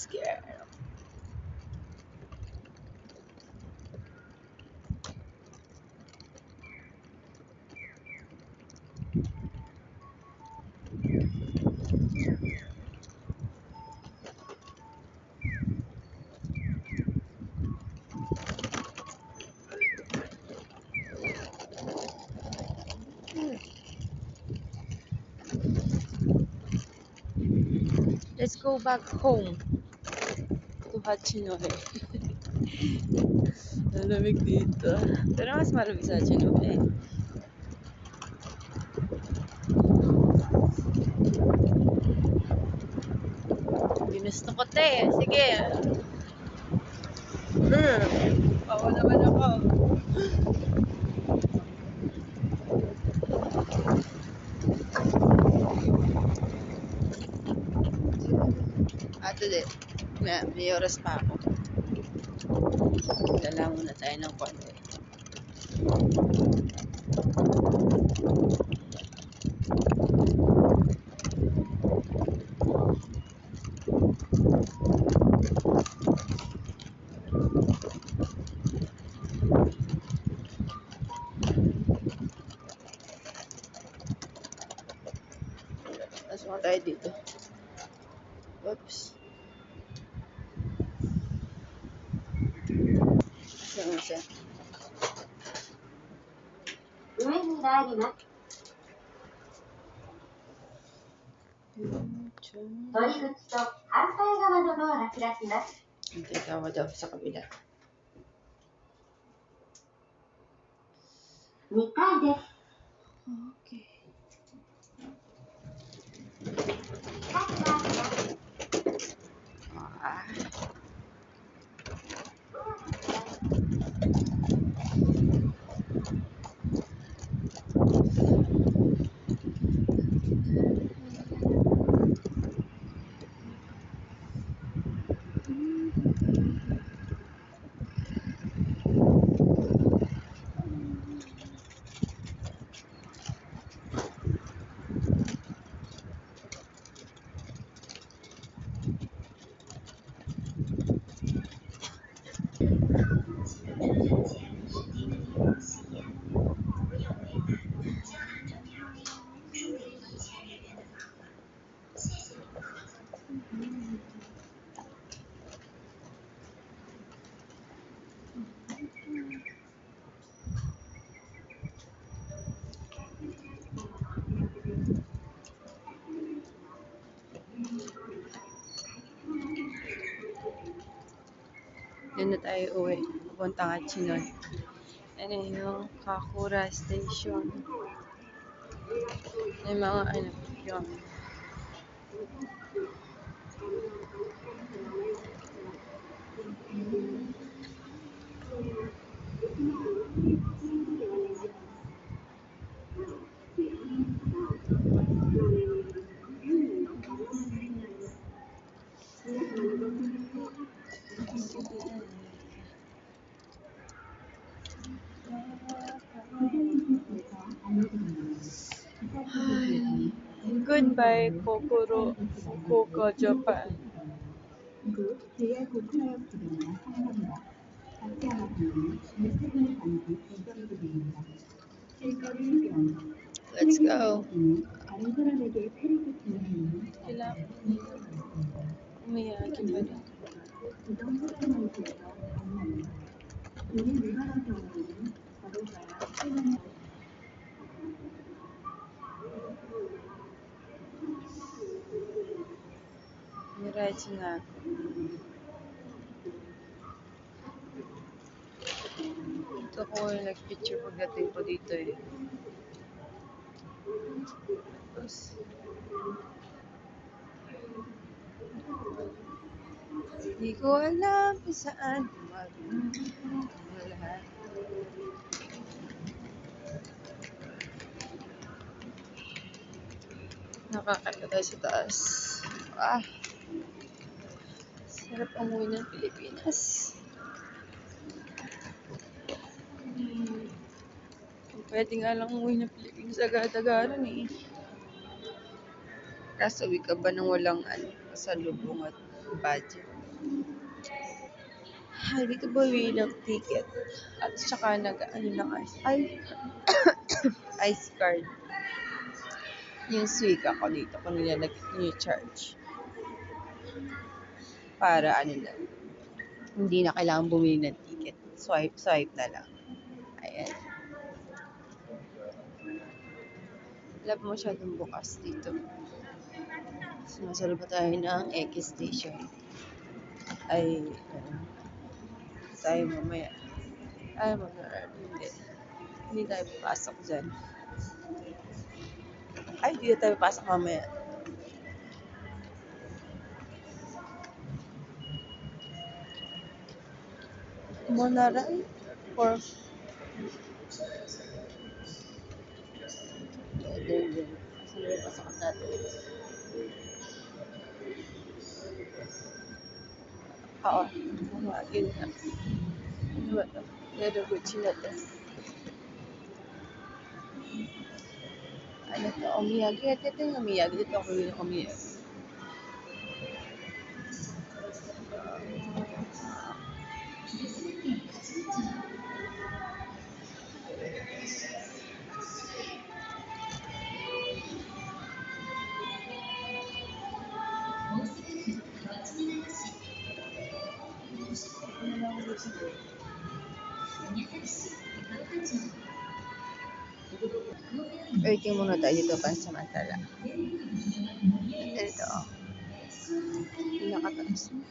scared. Let's go back home to Hachinohe. Malamig dito. Pero mas malamig sa Hachinohe. Ginusto ko te. Sige. Bawa naman ako. Ato din. May oras pa ako. Dala muna tayo ng konti. Tapos mga tayo dito. Oops. Saan siya? 上に参ります。取り口と反対側のドアが開きます。Hintay tawa daw sa kabila. 2階です。Okay. 'Yan na tayo uwi. Pupunta Hachinohe. Ano yung Kakura Station. May mga ano yun. Goodbye, Kokoro, Fukuoka, Japan. Let's go. Umiyakin ba rin? Miradyo na. Ito ko yung nag-picture pagdating ko dito eh. Tapos, di ko alam kung saan lahat. Nakakaya tayo sa taas. Sarap amuwi ng Pilipinas. Pwede nga lang umuwi ng Pilipinas agad-agaran eh. Kaso uwi ka ba nang walang kasalubong at budget? Ay, dito bumili ng ticket. At saka nag-ano ng ice card. Yung Suica ko dito kung nilalagay yung charge. Para ano lang. Hindi na kailangan bumili ng ticket. Swipe na lang. Ayan. Wala pa masyadong bukas dito. Sumasalubot tayo ng X station. Ay, tayo mamaya. Ay, hindi. Hindi tayo papasok dyan. Ay, hindi tayo papasok mamaya. Monaray? Or... Hindi. Saan yung pasok natin? Oo. Yun na. Ano ba ito? Nedoguchi na ito. Ano ito? Omiyagi. Ito yung omiyagi. Dito ako yung omiyagi. Waiting muna tayo dito pansamantala. Ito. Pinakataas na.